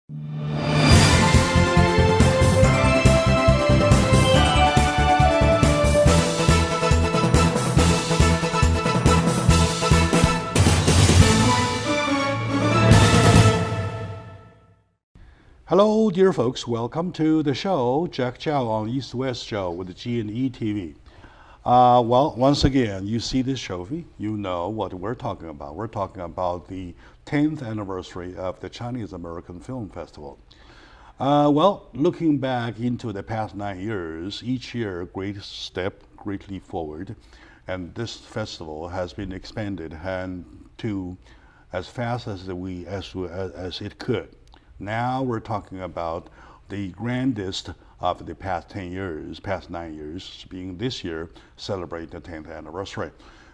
Hello, dear folks. Welcome to the show, Jack Chow on East West Show with the G&E TV. Well, once again, you see this trophy, you know what we're talking about. We're talking about the 10th anniversary of the Chinese American Film Festival. Well, looking back into the past 9 years, each year a great step, great leap forward, and this festival has been expanded and to as fast as it could. Now we're talking about the grandest of the past 10 years, past 9 years, being this year, celebrate the 10th anniversary.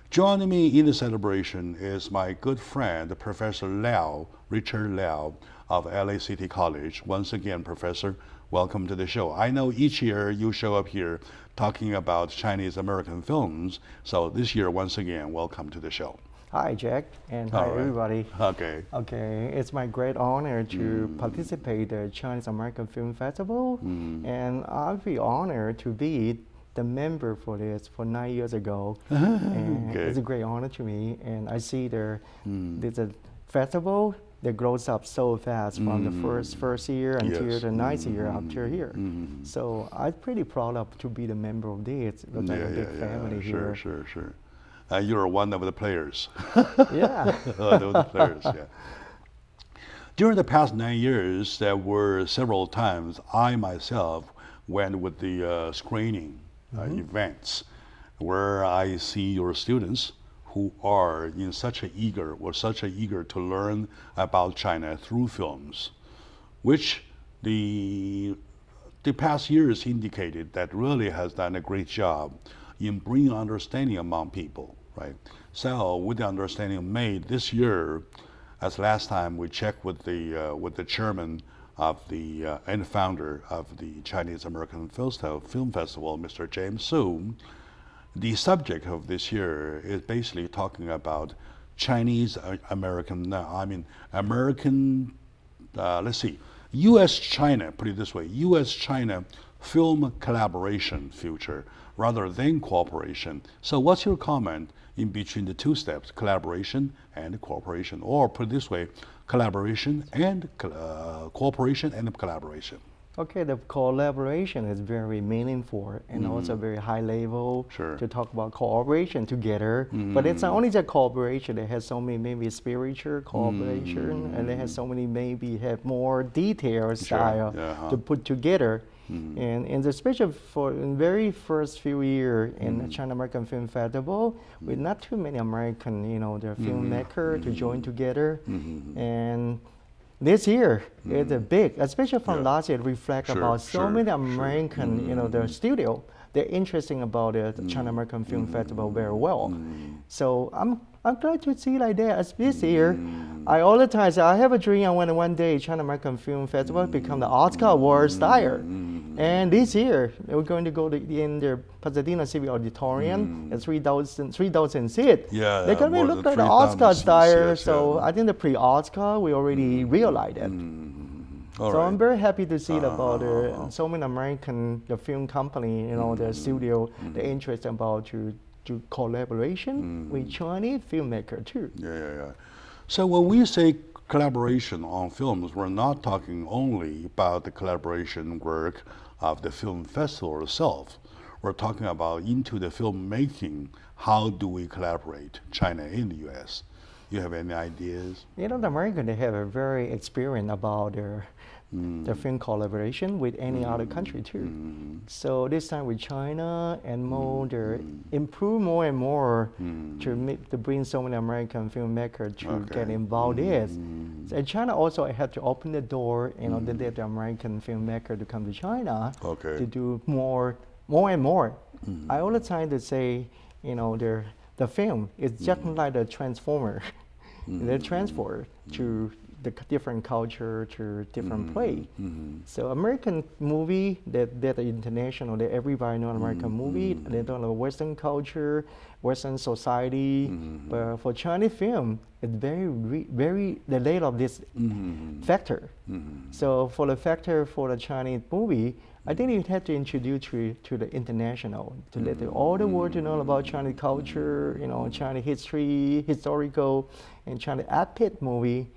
Joining me in the celebration is my good friend, Professor Liao, Richard Liao of LA City College. Once again, Professor, welcome to the show. I know each year you show up here talking about Chinese American films, so this year, once again, welcome to the show. Hi, Jack, and hi, everybody. Okay. Okay, it's my great honor to participate in the Chinese American Film Festival, and I'll be honored to be the member for this for 9 years ago. And it's a great honor to me, and I see there's a festival that grows up so fast from the first year until the ninth year after here. So I'm pretty proud of to be the member of this. It's like a big family here. Sure. You're one of the players. Yeah. One of the players, yeah. During the past 9 years, there were several times I myself went with the screening events where I see your students who are such a eager to learn about China through films, which the past years indicated that really has done a great job in bringing understanding among people, right? So with the understanding made this year, as last time we checked with the chairman of the and founder of the Chinese American Film Festival, Mr. James Su, the subject of this year is basically talking about Chinese American, let's see, U.S.-China, put it this way, U.S.-China film collaboration future rather than cooperation. So what's your comment in between the two steps, collaboration and cooperation? Or put it this way, collaboration and cooperation and collaboration. Okay, the collaboration is very meaningful and also very high level to talk about cooperation together. But it's not only just cooperation, it has so many maybe spiritual cooperation and it has so many maybe have more detailed style to put together. And in the especially for the very first few years in the China American Film Festival, with not too many American, the filmmaker to join together. And this year is a big, especially from last year, reflect about so many American, the studio. They're interesting about the China American Film Festival very well. So I'm glad to see like that. As this year, I all the time say I have a dream. I want one day China American Film Festival become the Oscar Award style. And this year we're going to go in the Pasadena Civic Auditorium at 3,000 seats. Yeah, they're going to look like the Oscar style. So I think the pre-Oscar we already realized that. So I'm very happy to see about so many American film company, the studio, the interest about to collaboration with Chinese filmmaker too. Yeah. So when we say collaboration on films, we're not talking only about the collaboration work of the film festival itself. We're talking about into the filmmaking. How do we collaborate, China and the U.S.? You have any ideas? The Americans, they have a very experience about their film collaboration with any other country too. So this time with China and more, they improve more and more to bring so many American filmmakers to get involved in this. And China also had to open the door, to let the American filmmaker to come to China to do more and more. I all the time to say, the film is just like the transformer. They transfer to the different culture to different play. So American movie that are international, that everybody know American movie, they don't know Western culture, Western society. But for Chinese film, it's very relate of this factor. So for the factor for the Chinese movie, I think you have to introduce to the international, to let all the world to know about Chinese culture, Chinese history, historical, and Chinese epic movie.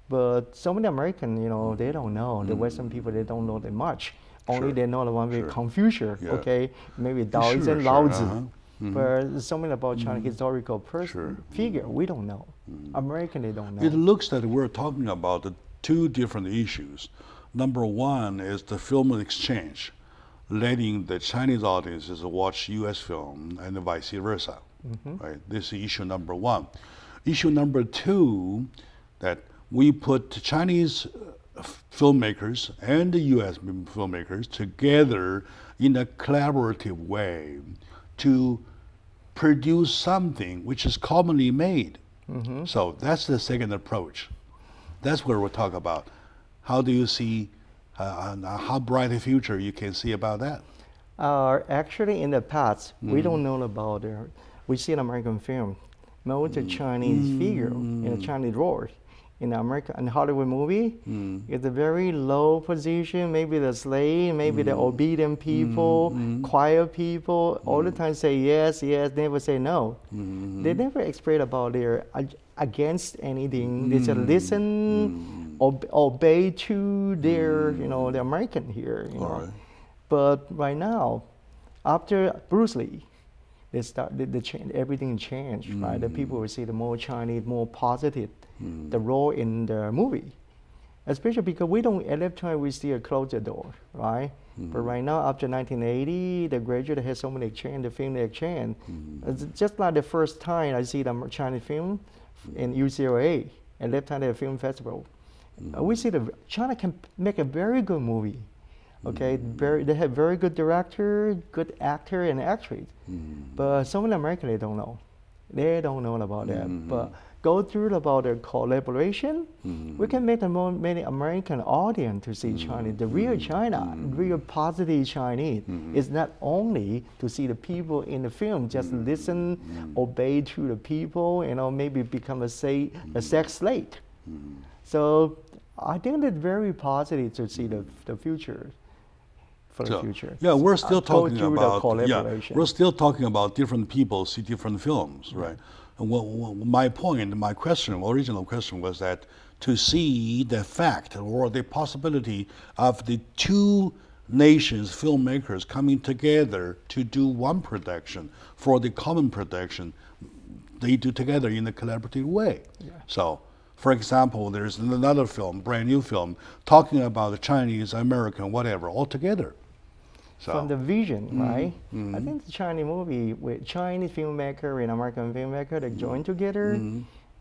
But so many Americans, they don't know. The Western people, they don't know that much. Only they know the one with Confucius, okay? Maybe Taoism, Lao Tzu. But something about Chinese historical figure, we don't know. American, they don't know. It looks that we're talking about the two different issues. Number one is the film exchange, letting the Chinese audiences watch U.S. film and vice versa. Right? This is issue number one. Issue number two, that we put Chinese filmmakers and the U.S. filmmakers together in a collaborative way to produce something which is commonly made. So that's the second approach. That's where we'll talk about. How do you see, how bright a future you can see about that? Actually, in the past, we don't know about we see an American film, most of Chinese figure in a Chinese role. In America, in Hollywood movie, it's a very low position, maybe the slave, maybe the obedient people, quiet people, all the time say yes, yes, never say no. They never express about their against anything. They just listen, obey to their, the American here. But right now, after Bruce Lee, they start the change. Everything changed, right? The people will see the more Chinese, more positive, the role in the movie, especially because we don't at that time we still close the door, right? But right now, after 1980, the graduate has so many exchange, the film exchange. It's just like the first time I see the Chinese film in UCLA, at that time the film festival. We see the China can make a very good movie. Okay, they have very good director, good actor and actress. But some of the Americans, they don't know. They don't know about that. But go through about the collaboration, we can make many American audience to see China, the real China, real positive Chinese. It's not only to see the people in the film, just listen, obey to the people, maybe become a sex slave. So I think it's very positive to see the future. The future. Yeah, we're still talking about we're still talking about different people see different films, right? And my point, my question, original question was that to see the fact or the possibility of the two nations filmmakers coming together to do one production for the common production, they do together in a collaborative way. So, for example, there's another film, brand new film, talking about the Chinese, American, whatever, all together. So. From the vision, right? I think the Chinese movie with Chinese filmmaker and American filmmaker, they join together.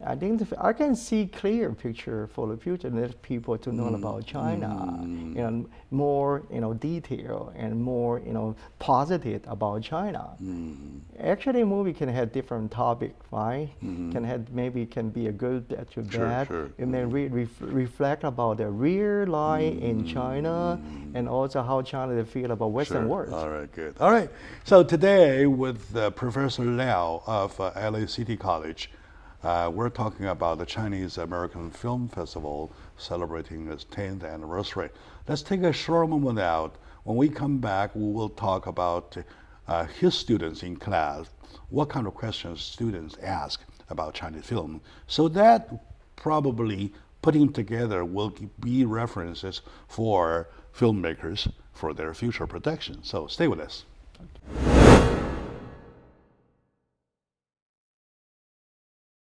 I think I can see clear picture for the future that people to know about China, more detail and more positive about China. Actually, a movie can have different topic, right? Can be a good to bad. It may reflect about the real life in China and also how China feel about Western world. All right, good. All right. So today with Professor Liao of LA City College. We're talking about the Chinese American Film Festival celebrating its 10th anniversary. Let's take a short moment out. When we come back, we will talk about his students in class, what kind of questions students ask about Chinese film. So that probably putting together will be references for filmmakers for their future production. So stay with us.